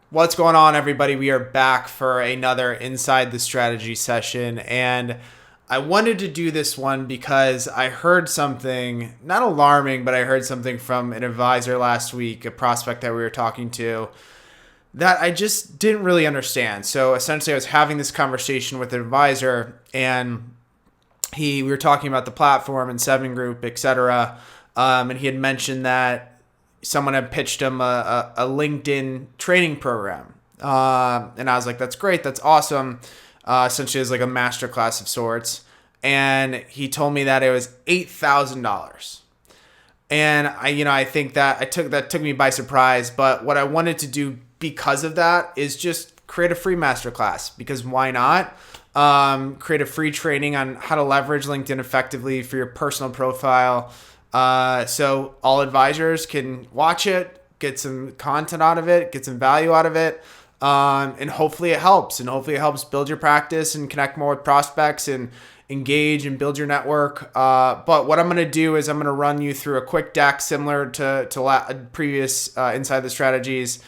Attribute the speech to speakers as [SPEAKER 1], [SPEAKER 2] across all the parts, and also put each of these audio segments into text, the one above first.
[SPEAKER 1] What's going on, everybody? We are back for another Inside the Strategy session. And I wanted to do this one because I heard something, not alarming, but I heard something from an advisor last week, a prospect that we were talking to, that I just didn't really understand. So essentially, I was having this conversation with an advisor, and we were talking about the platform and Seven Group, etc. And he had mentioned that someone had pitched him a LinkedIn training program. And I was like, that's great. That's awesome. Essentially, it's like a masterclass of sorts. And he told me that it was $8,000. And I think that took me by surprise. But what I wanted to do because of that is just create a free masterclass, because why not? Create a free training on how to leverage LinkedIn effectively for your personal profile. So all advisors can watch it, get some content out of it, get some value out of it. And hopefully it helps. And hopefully it helps build your practice and connect more with prospects and engage and build your network. But what I'm going to do is I'm going to run you through a quick deck similar to previous Inside the Strategies,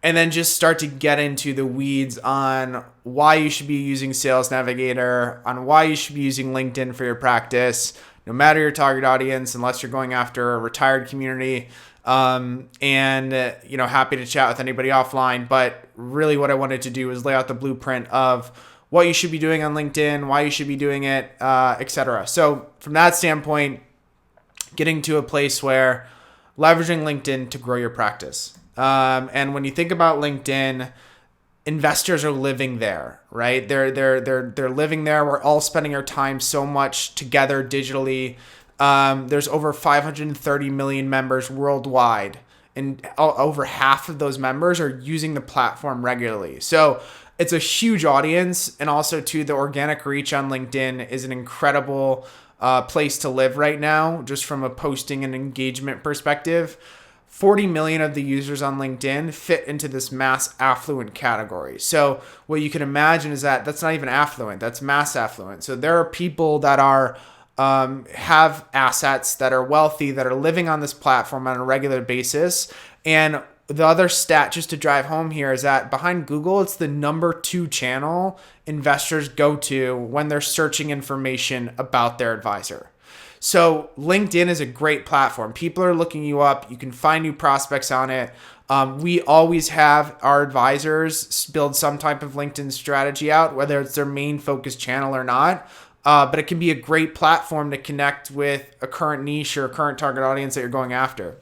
[SPEAKER 1] and then just start to get into the weeds on why you should be using Sales Navigator, on why you should be using LinkedIn for your practice, no matter your target audience, unless you're going after a retired community. Happy to chat with anybody offline. But really what I wanted to do was lay out the blueprint of what you should be doing on LinkedIn, why you should be doing it, etc. So from that standpoint, getting to a place where leveraging LinkedIn to grow your practice. And when you think about LinkedIn, investors are living there, right? They're living there. We're all spending our time so much together digitally. There's over 530 million members worldwide, and over half of those members are using the platform regularly. So it's a huge audience, and also too, the organic reach on LinkedIn is an incredible place to live right now, just from a posting and engagement perspective. 40 million of the users on LinkedIn fit into this mass affluent category. So what you can imagine is that that's not even affluent, that's mass affluent. So there are people that are have assets, that are wealthy, that are living on this platform on a regular basis. And the other stat, just to drive home here, is that behind Google, it's the number 2 channel investors go to when they're searching information about their advisor. So LinkedIn is a great platform. People are looking you up. You can find new prospects on it. We always have our advisors build some type of LinkedIn strategy out, whether it's their main focus channel or not. But it can be a great platform to connect with a current niche or a current target audience that you're going after.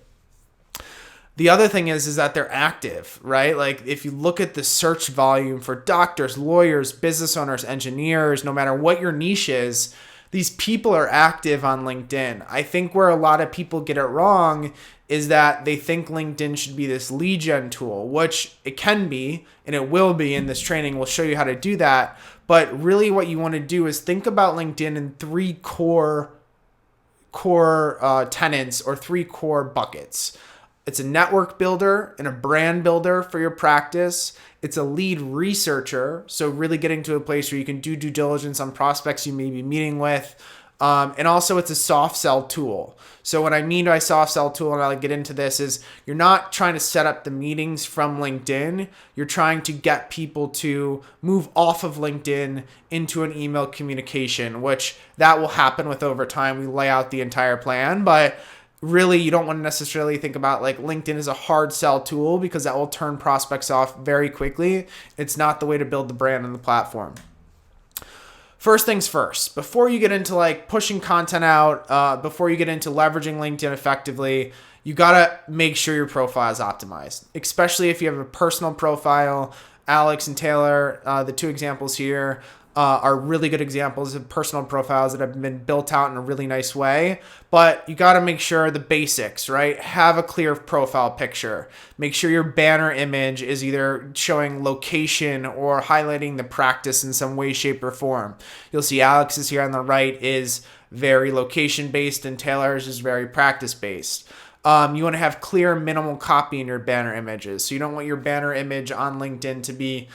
[SPEAKER 1] The other thing is that they're active, right? Like if you look at the search volume for doctors, lawyers, business owners, engineers, no matter what your niche is, these people are active on LinkedIn. I think where a lot of people get it wrong is that they think LinkedIn should be this lead gen tool, which it can be, and it will be in this training. We'll show you how to do that. But really what you want to do is think about LinkedIn in 3 core tenets, or 3 core buckets. It's a network builder and a brand builder for your practice. It's a lead researcher, so really getting to a place where you can do due diligence on prospects you may be meeting with. And also it's a soft sell tool. So what I mean by soft sell tool, and I'll get into this, is you're not trying to set up the meetings from LinkedIn. You're trying to get people to move off of LinkedIn into an email communication, which that will happen with over time. We lay out the entire plan, but really, you don't want to necessarily think about like LinkedIn as a hard sell tool, because that will turn prospects off very quickly. It's not the way to build the brand on the platform. First things first, before you get into like pushing content out, before you get into leveraging LinkedIn effectively, you got to make sure your profile is optimized, especially if you have a personal profile. Alex and Taylor, the 2 examples here, are really good examples of personal profiles that have been built out in a really nice way. But you got to make sure the basics, right? Have a clear profile picture. Make sure your banner image is either showing location or highlighting the practice in some way, shape, or form. You'll see Alex's here on the right is very location based, and Taylor's is very practice based. You want to have clear minimal copy in your banner images. So you don't want your banner image on LinkedIn to be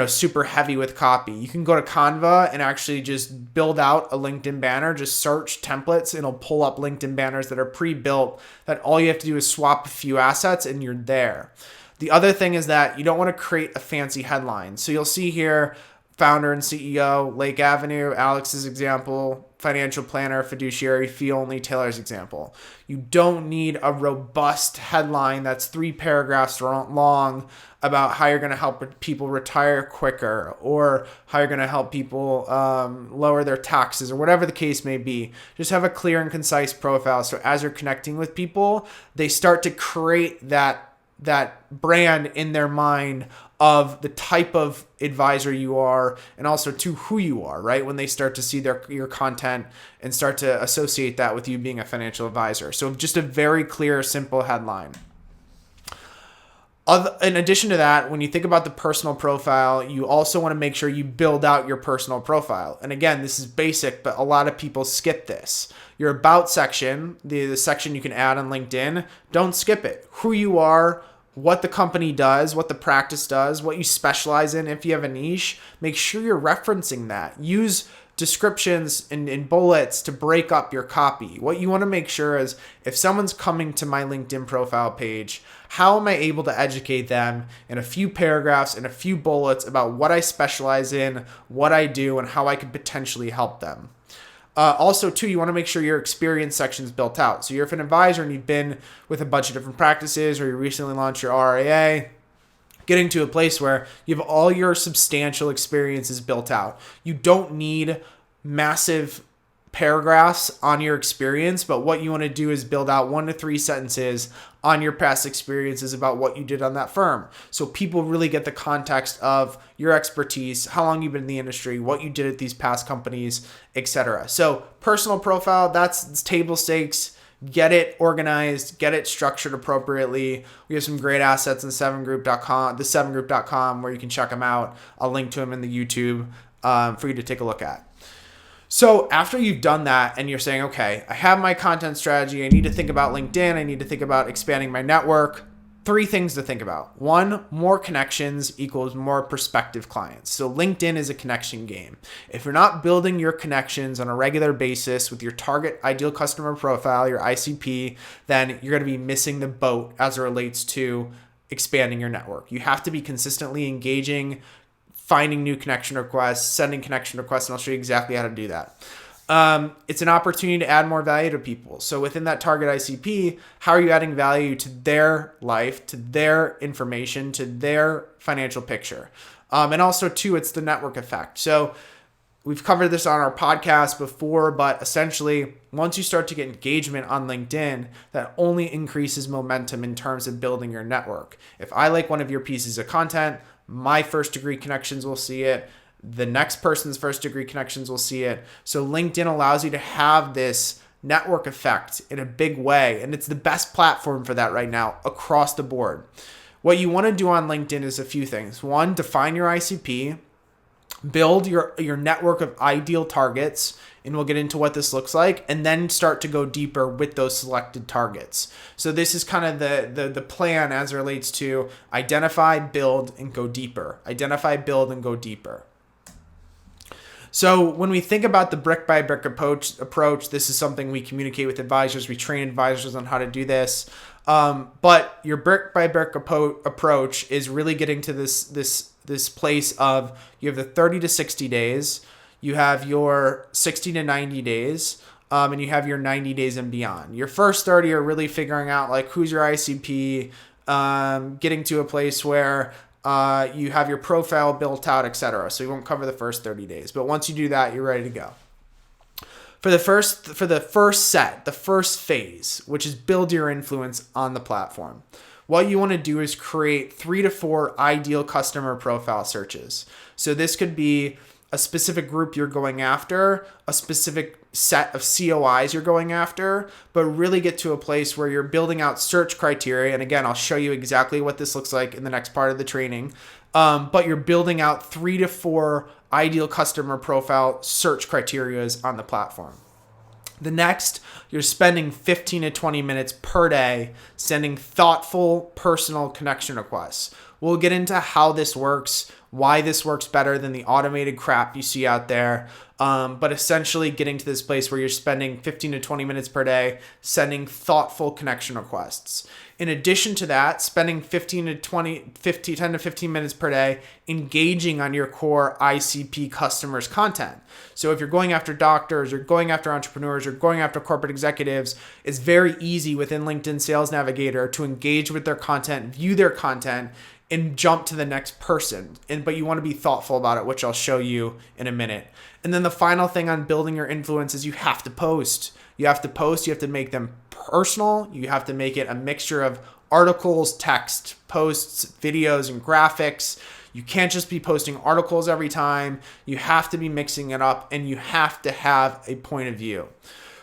[SPEAKER 1] super heavy with copy. You can go to Canva and actually just build out a LinkedIn banner. Just search templates and it'll pull up LinkedIn banners that are pre-built, that all you have to do is swap a few assets and you're there. The other thing is that you don't want to create a fancy headline. So you'll see here, founder and CEO, Lake Avenue, Alex's example, financial planner, fiduciary, fee only, Taylor's example. You don't need a robust headline that's 3 paragraphs long about how you're going to help people retire quicker, or how you're going to help people lower their taxes, or whatever the case may be. Just have a clear and concise profile, so as you're connecting with people, they start to create that brand in their mind of the type of advisor you are, and also to who you are, right? When they start to see your content and start to associate that with you being a financial advisor. So just a very clear, simple headline. In addition to that, when you think about the personal profile, you also want to make sure you build out your personal profile. And again, this is basic, but a lot of people skip this. Your about section, the section you can add on LinkedIn, don't skip it. Who you are, what the company does, what the practice does, what you specialize in. If you have a niche, make sure you're referencing that. Use descriptions and bullets to break up your copy. What you want to make sure is, if someone's coming to my LinkedIn profile page, how am I able to educate them in a few paragraphs and a few bullets about what I specialize in, what I do, and how I could potentially help them? Also, too, you want to make sure your experience section is built out. So you're an advisor and you've been with a bunch of different practices, or you recently launched your RIA, getting to a place where you have all your substantial experiences built out. You don't need massive paragraphs on your experience, but what you want to do is build out 1 to 3 sentences on your past experiences about what you did on that firm. So people really get the context of your expertise, how long you've been in the industry, what you did at these past companies, etc. So personal profile, that's table stakes. Get it organized, get it structured appropriately. We have some great assets in the7group.com, where you can check them out. I'll link to them in the YouTube for you to take a look at. So after you've done that and you're saying, okay, I have my content strategy, I need to think about LinkedIn, I need to think about expanding my network. 3 things to think about. 1, more connections equals more prospective clients. So LinkedIn is a connection game. If you're not building your connections on a regular basis with your target ideal customer profile, your ICP, then you're going to be missing the boat as it relates to expanding your network. You have to be consistently engaging, finding new connection requests, sending connection requests, and I'll show you exactly how to do that. It's an opportunity to add more value to people. So within that target ICP, how are you adding value to their life, to their information, to their financial picture? And also, too, it's the network effect. So we've covered this on our podcast before, but essentially, once you start to get engagement on LinkedIn, that only increases momentum in terms of building your network. If I like one of your pieces of content, my first degree connections will see it. The next person's first degree connections will see it. So LinkedIn allows you to have this network effect in a big way. And it's the best platform for that right now across the board. What you want to do on LinkedIn is a few things. 1, define your ICP, build your network of ideal targets, and we'll get into what this looks like, and then start to go deeper with those selected targets. So this is kind of the plan as it relates to identify, build, and go deeper. Identify, build, and go deeper. So when we think about the brick by brick approach, this is something we communicate with advisors. We train advisors on how to do this. But your brick by brick approach is really getting to this place of, you have the 30 to 60 days, you have your 60 to 90 days, and you have your 90 days and beyond. Your first 30 are really figuring out like who's your ICP, getting to a place where you have your profile built out, etc. So you won't cover the first 30 days, but once you do that, you're ready to go. For the first set, the first phase, which is build your influence on the platform, what you want to do is create 3 to 4 ideal customer profile searches. So this could be a specific group you're going after, a specific set of COIs you're going after, but really get to a place where you're building out search criteria. And again, I'll show you exactly what this looks like in the next part of the training. But you're building out 3 to 4 ideal customer profile search criteria on the platform. The next, you're spending 15 to 20 minutes per day sending thoughtful, personal connection requests. We'll get into how this works why this works better than the automated crap you see out there. But essentially getting to this place where you're spending 15 to 20 minutes per day sending thoughtful connection requests. In addition to that, spending 10 to 15 minutes per day engaging on your core ICP customers' content. So if you're going after doctors, you're going after entrepreneurs, you're going after corporate executives, it's very easy within LinkedIn Sales Navigator to engage with their content, view their content, and jump to the next person. But you want to be thoughtful about it, which I'll show you in a minute. And then the final thing on building your influence is you have to post. You have to make them personal. You have to make it a mixture of articles, text, posts, videos, and graphics. You can't just be posting articles every time. You have to be mixing it up, and you have to have a point of view.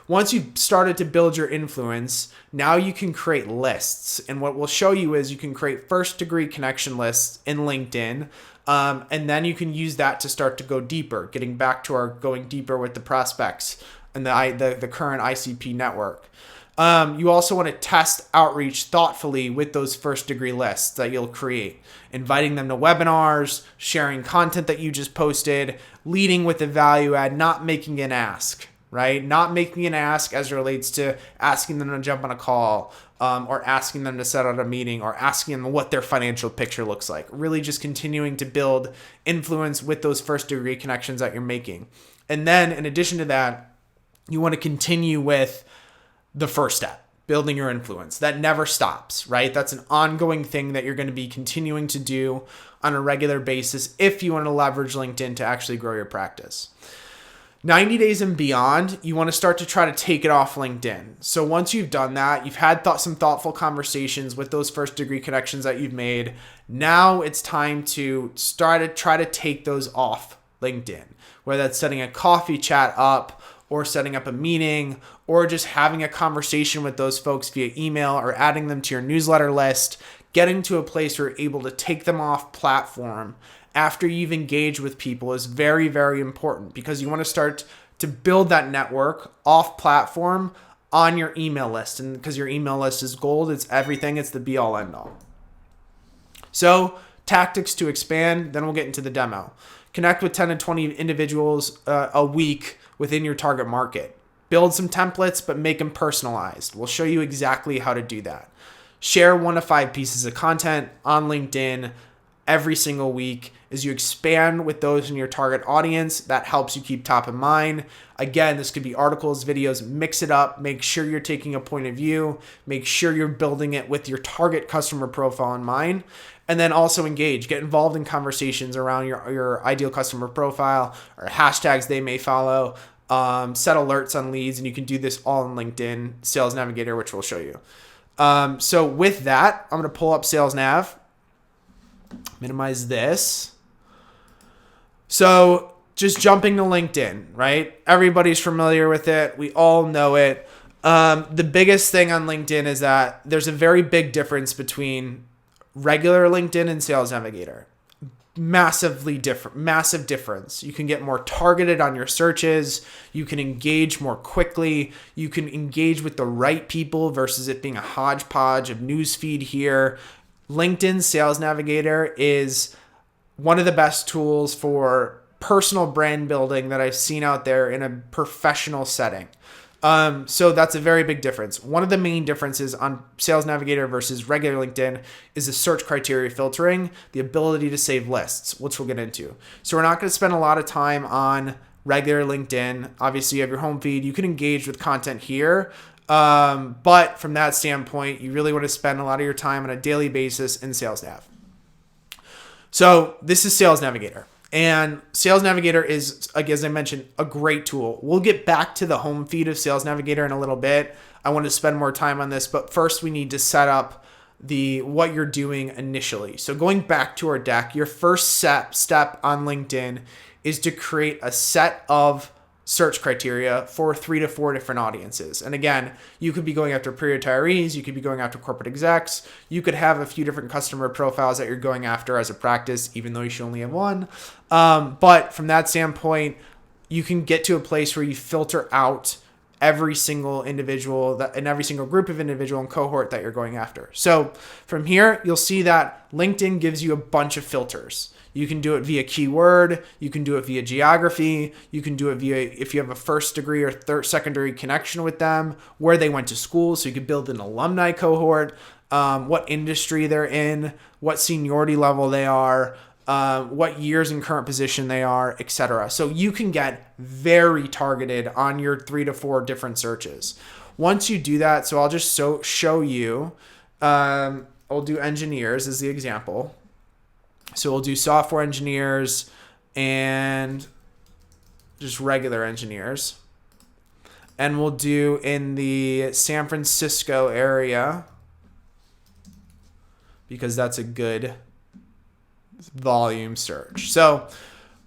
[SPEAKER 1] Once you've started to build your influence, now you can create lists. And what we'll show you is you can create first-degree connection lists in LinkedIn, and then you can use that to start to go deeper, getting back to our going deeper with the prospects and the current ICP network. You also want to test outreach thoughtfully with those first-degree lists that you'll create, inviting them to webinars, sharing content that you just posted, leading with a value add, not making an ask. Right? Not making an ask as it relates to asking them to jump on a call, or asking them to set out a meeting, or asking them what their financial picture looks like. Really just continuing to build influence with those first degree connections that you're making. And then in addition to that, you want to continue with the first step, building your influence. That never stops, right? That's an ongoing thing that you're going to be continuing to do on a regular basis if you want to leverage LinkedIn to actually grow your practice. 90 days and beyond, you want to start to try to take it off LinkedIn. So once you've done that, you've had some thoughtful conversations with those first degree connections that you've made. Now it's time to start to try to take those off LinkedIn, whether that's setting a coffee chat up or setting up a meeting or just having a conversation with those folks via email or adding them to your newsletter list, getting to a place where you're able to take them off platform after you've engaged with people is very, very important because you want to start to build that network off platform on your email list. And because your email list is gold, it's everything. It's the be all end all. So tactics to expand, then we'll get into the demo. Connect with 10 to 20 individuals a week within your target market. Build some templates, but make them personalized. We'll show you exactly how to do that. Share 1 to 5 pieces of content on LinkedIn every single week. As you expand with those in your target audience, that helps you keep top of mind. Again, this could be articles, videos, mix it up. Make sure you're taking a point of view. Make sure you're building it with your target customer profile in mind. And then also engage, get involved in conversations around your ideal customer profile or hashtags they may follow. Set alerts on leads, and you can do this all in LinkedIn Sales Navigator, which we'll show you. So with that, I'm going to pull up Sales Nav, minimize this. So just jumping to LinkedIn, right? Everybody's familiar with it. We all know it. The biggest thing on LinkedIn is that there's a very big difference between regular LinkedIn and Sales Navigator. Massive difference. You can get more targeted on your searches. You can engage more quickly. You can engage with the right people versus it being a hodgepodge of newsfeed here. LinkedIn Sales Navigator is one of the best tools for personal brand building that I've seen out there in a professional setting. So that's a very big difference. One of the main differences on Sales Navigator versus regular LinkedIn is the search criteria filtering, the ability to save lists, which we'll get into. So we're not going to spend a lot of time on regular LinkedIn. Obviously, you have your home feed. You can engage with content here. But from that standpoint, you really want to spend a lot of your time on a daily basis in Sales Nav. So this is Sales Navigator. And Sales Navigator is, like, as I mentioned, a great tool. We'll get back to the home feed of Sales Navigator in a little bit. I want to spend more time on this, but first we need to set up what you're doing initially. So going back to our deck, your first step on LinkedIn is to create a set of search criteria for 3 to 4 different audiences. And again, you could be going after pre-retirees, you could be going after corporate execs, you could have a few different customer profiles that you're going after as a practice, even though you should only have one. But from that standpoint, you can get to a place where you filter out every single individual in every single group of individual and cohort that you're going after. So from here, you'll see that LinkedIn gives you a bunch of filters. You can do it via keyword. You can do it via geography. You can do it via if you have a first degree or secondary connection with them, where they went to school. So you could build an alumni cohort, what industry they're in, what seniority level they are, what years in current position they are, etc. So you can get very targeted on your 3 to 4 different searches. Once you do that, so I'll just show you, I'll do engineers as the example. So we'll do software engineers and just regular engineers. And we'll do in the San Francisco area, because that's a good volume search. So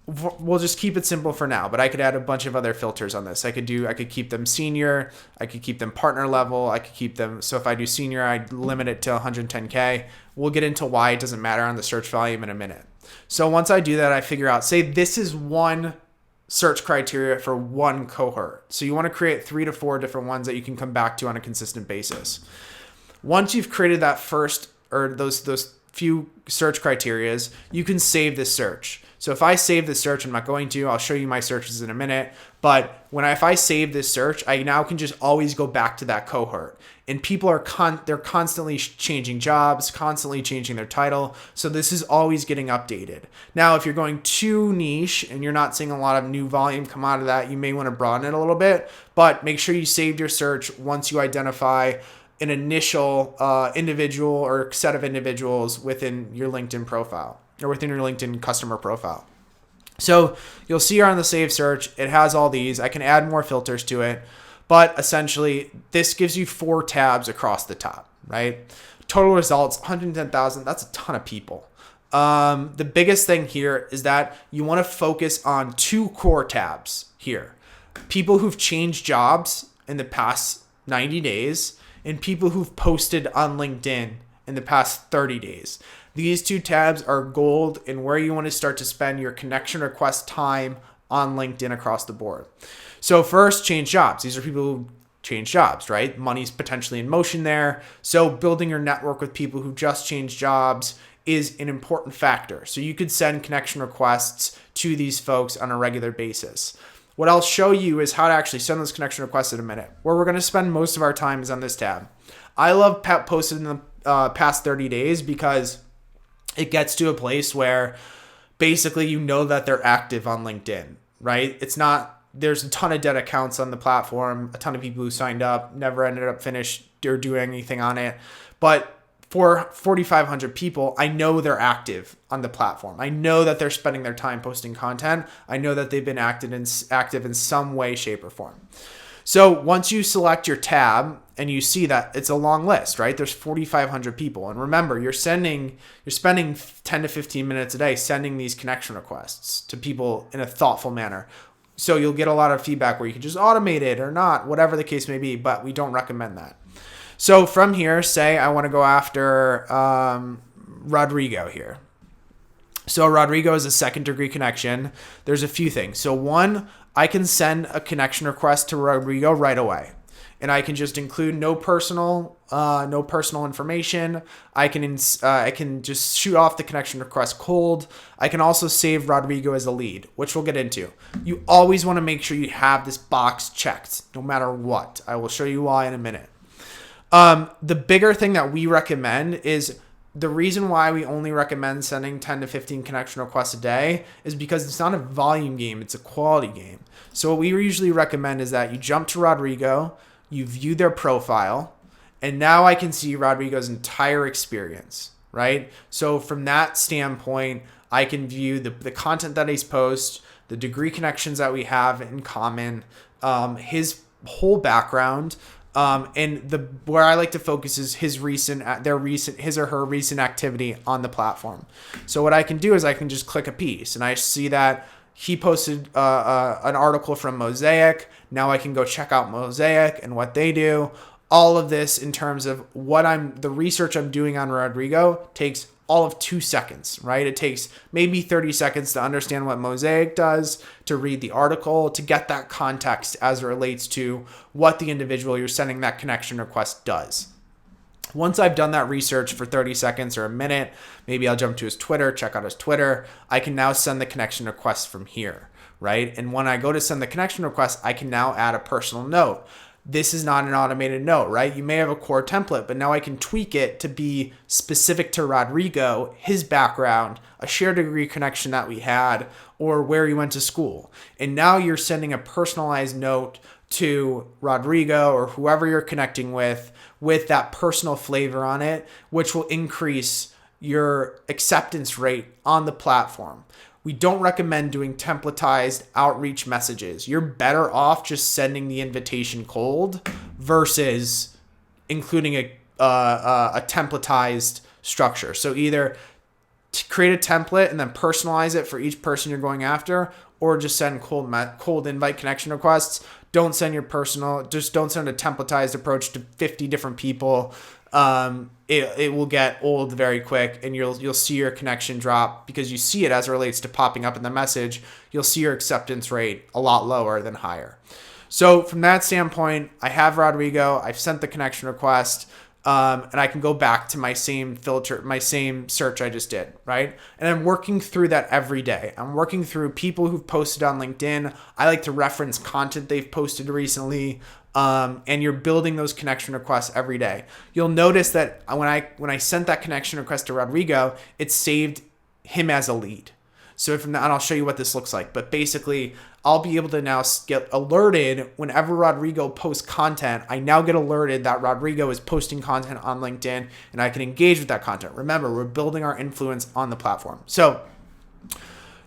[SPEAKER 1] we'll just keep it simple for now, but I could add a bunch of other filters on this. I could keep them senior. I could keep them partner level. I could keep them. So if I do senior, I'd limit it to 110K. We'll get into why it doesn't matter on the search volume in a minute. So once I do that, I figure out, say this is one search criteria for one cohort. So you want to create 3 to 4 different ones that you can come back to on a consistent basis. Once you've created that first, or those few search criterias, you can save this search. So if I save this search, I'm not going to, I'll show you my searches in a minute, but if I save this search, I now can just always go back to that cohort. And people are they're constantly changing jobs, constantly changing their title. So this is always getting updated. Now, if you're going too niche and you're not seeing a lot of new volume come out of that, you may want to broaden it a little bit, but make sure you saved your search once you identify an initial individual or set of individuals within your LinkedIn profile or within your LinkedIn customer profile. So you'll see here on the save search, it has all these. I can add more filters to it, but essentially this gives you 4 tabs across the top, right? Total results, 110,000. That's a ton of people. The biggest thing here is that you want to focus on 2 core tabs here. People who've changed jobs in the past 90 days and people who've posted on LinkedIn in the past 30 days. These 2 tabs are gold in where you want to start to spend your connection request time on LinkedIn across the board. So first, change jobs. These are people who change jobs, right? Money's potentially in motion there. So building your network with people who just changed jobs is an important factor. So you could send connection requests to these folks on a regular basis. What I'll show you is how to actually send those connection requests in a minute. Where we're going to spend most of our time is on this tab. I love posted in the past 30 days because it gets to a place where basically you know that they're active on LinkedIn, right? There's a ton of dead accounts on the platform, a ton of people who signed up, never ended up finished or doing anything on it. But for 4,500 people, I know they're active on the platform. I know that they're spending their time posting content. I know that they've been active in some way, shape, or form. So once you select your tab and you see that it's a long list, right? There's 4,500 people. And remember, you're spending 10 to 15 minutes a day sending these connection requests to people in a thoughtful manner. So you'll get a lot of feedback where you can just automate it or not, whatever the case may be, but we don't recommend that. So from here, say I want to go after Rodrigo here. So Rodrigo is a second degree connection. There's a few things. So one, I can send a connection request to Rodrigo right away. And I can just include no personal information. I can just shoot off the connection request cold. I can also save Rodrigo as a lead, which we'll get into. You always want to make sure you have this box checked, no matter what. I will show you why in a minute. The bigger thing that we recommend is the reason why we only recommend sending 10 to 15 connection requests a day is because it's not a volume game, it's a quality game. So what we usually recommend is that you jump to Rodrigo, you view their profile, and now I can see Rodrigo's entire experience, right? So from that standpoint, I can view the content that he's posted, the degree connections that we have in common, his whole background, and where I like to focus is his or her recent activity on the platform. So what I can do is I can just click a piece and I see that he posted an article from Mosaic. Now I can go check out Mosaic and what they do. All of this in terms of the research I'm doing on Rodrigo takes all of 2 seconds, right? It takes maybe 30 seconds to understand what Mosaic does, to read the article, to get that context as it relates to what the individual you're sending that connection request does. Once I've done that research for 30 seconds or a minute, maybe I'll jump to his Twitter, check out his Twitter. I can now send the connection request from here, right? And when I go to send the connection request, I can now add a personal note. This is not an automated note, right? You may have a core template, but now I can tweak it to be specific to Rodrigo, his background, a shared degree connection that we had, or where he went to school. And now you're sending a personalized note to Rodrigo or whoever you're connecting with that personal flavor on it, which will increase your acceptance rate on the platform. We don't recommend doing templatized outreach messages. You're better off just sending the invitation cold versus including a templatized structure. So either create a template and then personalize it for each person you're going after, or just send cold invite connection requests. Don't send your personal, just don't send a templatized approach to 50 different people. It will get old very quick, and you'll see your connection drop because you see it as it relates to popping up in the message. You'll see your acceptance rate a lot lower than higher. So from that standpoint, I have Rodrigo. I've sent the connection request. And I can go back to my same filter, my same search I just did, right? And I'm working through that every day. I'm working through people who've posted on LinkedIn. I like to reference content they've posted recently. And you're building those connection requests every day. You'll notice that when I sent that connection request to Rodrigo, it saved him as a lead. So and I'll show you what this looks like. But basically, I'll be able to now get alerted whenever Rodrigo posts content. I now get alerted that Rodrigo is posting content on LinkedIn, and I can engage with that content. Remember, we're building our influence on the platform. So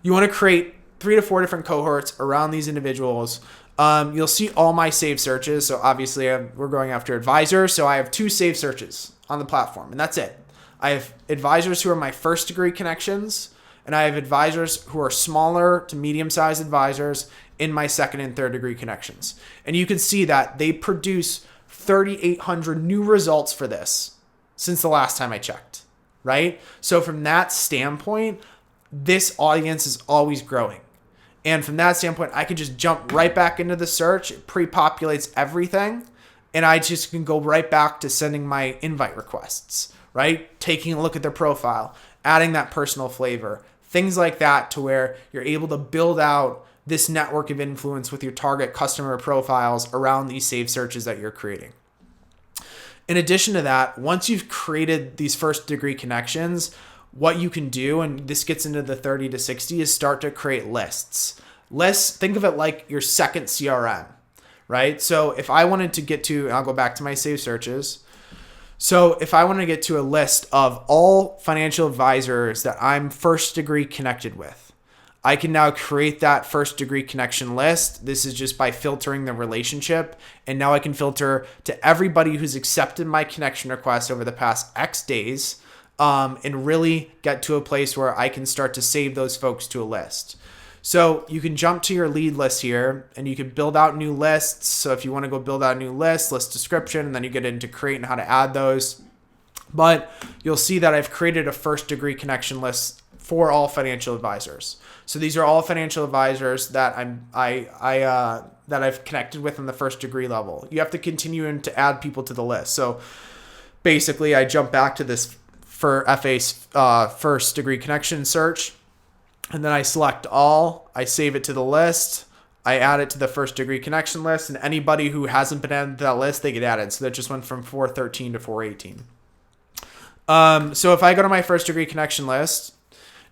[SPEAKER 1] you want to create 3 to 4 different cohorts around these individuals. You'll see all my saved searches. So obviously we're going after advisors. So I have 2 saved searches on the platform, and that's it. I have advisors who are my first degree connections, and I have advisors who are smaller to medium-sized advisors in my second and third degree connections. And you can see that they produce 3,800 new results for this since the last time I checked, right? So from that standpoint, this audience is always growing. And from that standpoint, I can just jump right back into the search. It pre-populates everything. And I just can go right back to sending my invite requests, right? Taking a look at their profile, adding that personal flavor, things like that, to where you're able to build out this network of influence with your target customer profiles around these saved searches that you're creating. In addition to that, once you've created these first degree connections, what you can do, and this gets into the 30 to 60, is start to create lists. Lists, think of it like your second CRM, right? So if I wanted to get to, and I'll go back to my saved searches. So if I want to get to a list of all financial advisors that I'm first degree connected with, I can now create that first degree connection list. This is just by filtering the relationship. And now I can filter to everybody who's accepted my connection request over the past X days, and really get to a place where I can start to save those folks to a list. So you can jump to your lead list here, and you can build out new lists. So if you want to go build out a new list description, and then you get into create and how to add those. But you'll see that I've created a first degree connection list for all financial advisors. So these are all financial advisors that that I've connected with on the first degree level. You have to continue to add people to the list. So basically, I jump back to this for FA's first degree connection search. And then I select all, I save it to the list, I add it to the first degree connection list, and anybody who hasn't been added to that list, they get added. So that just went from 413 to 418. So if I go to my first degree connection list,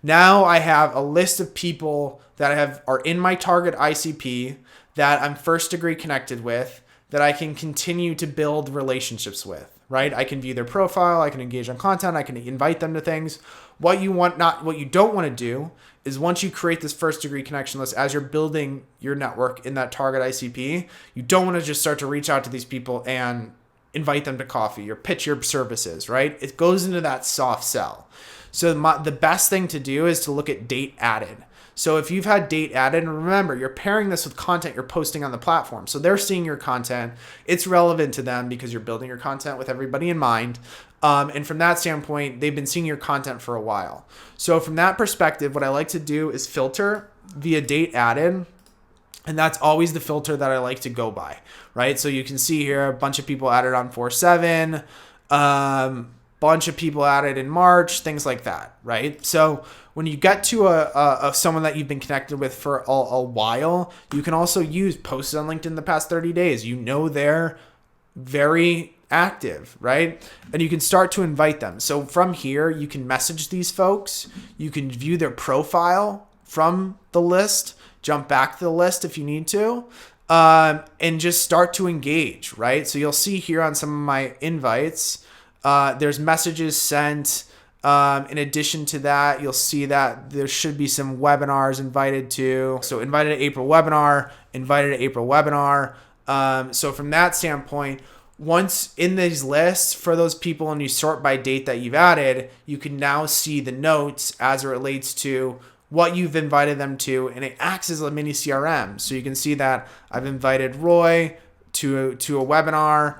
[SPEAKER 1] now I have a list of people that are in my target ICP that I'm first degree connected with, that I can continue to build relationships with, right? I can view their profile, I can engage on content, I can invite them to things. What you don't want to do is, once you create this first degree connection list, as you're building your network in that target ICP, you don't want to just start to reach out to these people and invite them to coffee or pitch your services, right? It goes into that soft sell. So the best thing to do is to look at date added. So if you've had date added, and remember, you're pairing this with content you're posting on the platform. So they're seeing your content. It's relevant to them because you're building your content with everybody in mind. And from that standpoint, they've been seeing your content for a while. So from that perspective, what I like to do is filter via date added. And that's always the filter that I like to go by, right? So you can see here a bunch of people added on 4/7, bunch of people added in March, things like that, right? So when you get to a someone that you've been connected with for a while, you can also use posts on LinkedIn the past 30 days. You know they're very active, right? And you can start to invite them. So from here, you can message these folks. You can view their profile from the list, jump back to the list if you need to, and just start to engage, right? So you'll see here on some of my invites, there's messages sent. In addition to that, you'll see that there should be some webinars invited to. So invited to April webinar, invited to April webinar. So from that standpoint, once in these lists for those people and you sort by date that you've added, you can now see the notes as it relates to what you've invited them to, and it acts as a mini CRM. So you can see that I've invited Roy to a webinar.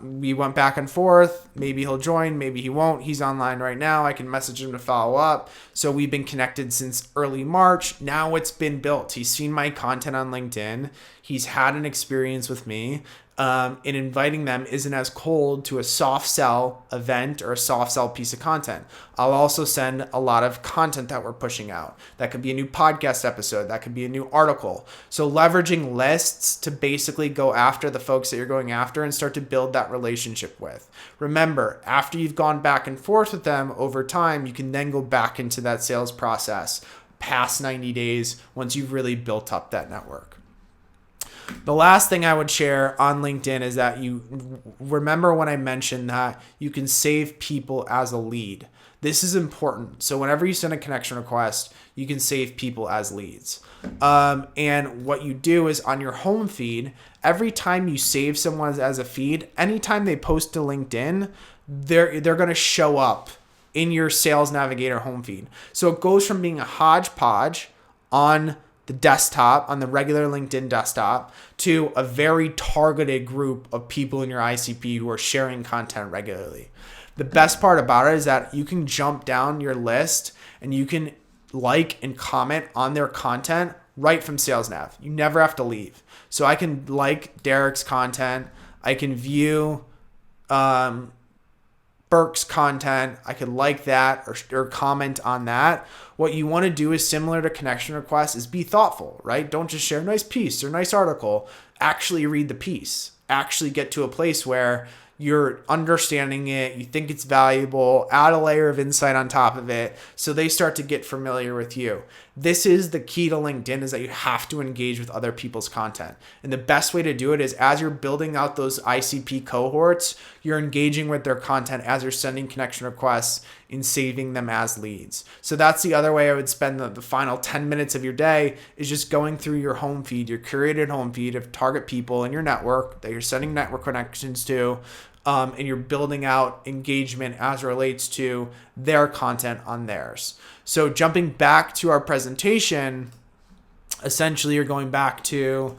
[SPEAKER 1] We went back and forth. Maybe he'll join, maybe he won't. He's online right now. I can message him to follow up. So we've been connected since early March. Now it's been built. He's seen my content on LinkedIn. He's had an experience with me. And inviting them isn't as cold to a soft sell event or a soft sell piece of content. I'll also send a lot of content that we're pushing out. That could be a new podcast episode. That could be a new article. So leveraging lists to basically go after the folks that you're going after and start to build that relationship with. Remember, after you've gone back and forth with them over time, you can then go back into that sales process past 90 days once you've really built up that network. The last thing I would share on LinkedIn is that you remember when I mentioned that you can save people as a lead. This is important. So whenever you send a connection request, you can save people as leads. And what you do is on your home feed, every time you save someone as a feed, anytime they post to LinkedIn, they're going to show up in your Sales Navigator home feed. So it goes from being a hodgepodge on the desktop, on the regular LinkedIn desktop, to a very targeted group of people in your ICP who are sharing content regularly. The best part about it is that you can jump down your list and you can like and comment on their content right from Sales Nav. You never have to leave. So I can like Derek's content. I can view Burke's content. I could like that or comment on that. What you want to do is similar to connection requests is be thoughtful, right? Don't just share a nice piece or nice article. Actually read the piece. Actually get to a place where you're understanding it, you think it's valuable, add a layer of insight on top of it so they start to get familiar with you. This is the key to LinkedIn, is that you have to engage with other people's content. And the best way to do it is as you're building out those ICP cohorts, you're engaging with their content as you're sending connection requests and saving them as leads. So that's the other way I would spend the final 10 minutes of your day, is just going through your home feed, your curated home feed of target people in your network that you're sending network connections to, and you're building out engagement as it relates to their content on theirs. So jumping back to our presentation, essentially you're going back to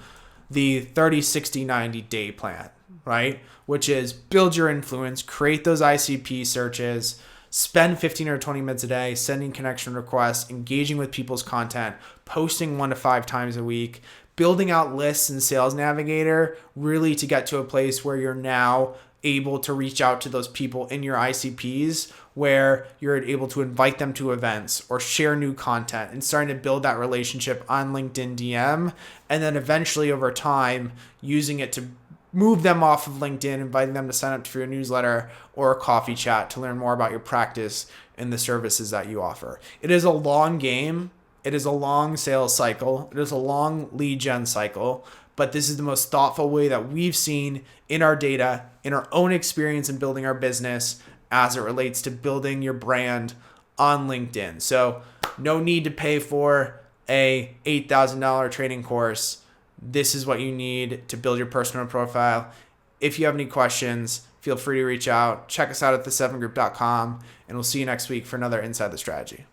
[SPEAKER 1] the 30, 60, 90 day plan, right? Which is build your influence, create those ICP searches, spend 15 or 20 minutes a day sending connection requests, engaging with people's content, posting 1 to 5 times a week, building out lists in Sales Navigator, really to get to a place where you're now able to reach out to those people in your ICPs, where you're able to invite them to events or share new content and starting to build that relationship on LinkedIn DM. And then eventually over time, using it to move them off of LinkedIn, inviting them to sign up for your newsletter or a coffee chat to learn more about your practice and the services that you offer. It is a long game. It is a long sales cycle. It is a long lead gen cycle. But this is the most thoughtful way that we've seen in our data, in our own experience in building our business as it relates to building your brand on LinkedIn. So no need to pay for a $8,000 training course. This is what you need to build your personal profile. If you have any questions, feel free to reach out. Check us out at the7group.com, and we'll see you next week for another Inside the Strategy.